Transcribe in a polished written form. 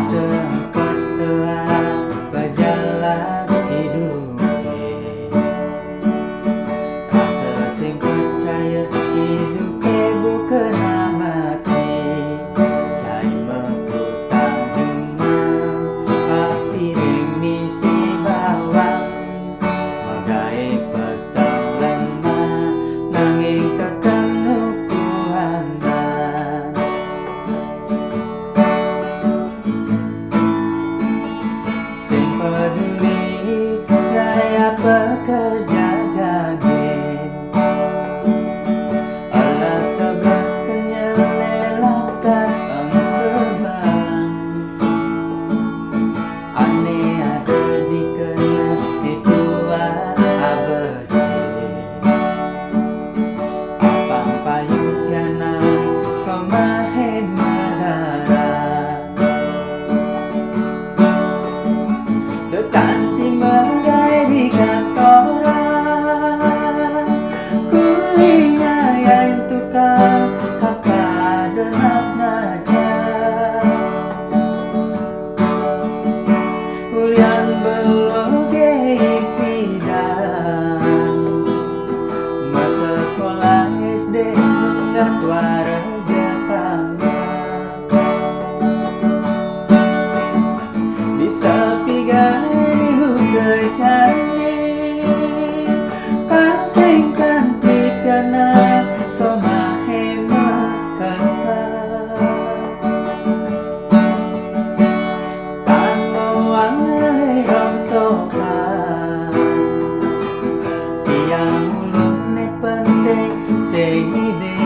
Sempat telah berjalan hidup rasa sing percaya hidup bukan mati. Cai mengutang cuma api misi bawang magai petang lemah nanging tekan ukuran. Sing peduli gaya pekerja jagin alat sebelah kenyelelakan terbang. Aneh ada di kena itu abesi apang payuhyana somahen madarat tekanti menggai di kantoran kuliah tukang kakak denat naja kuliah beloge pidan masa sekolah SD nggak tuara Jepangnya bisa pigari hugay pasingkan pipyana somahe makata tangoang rong sokan yang ulun ne penting sing ide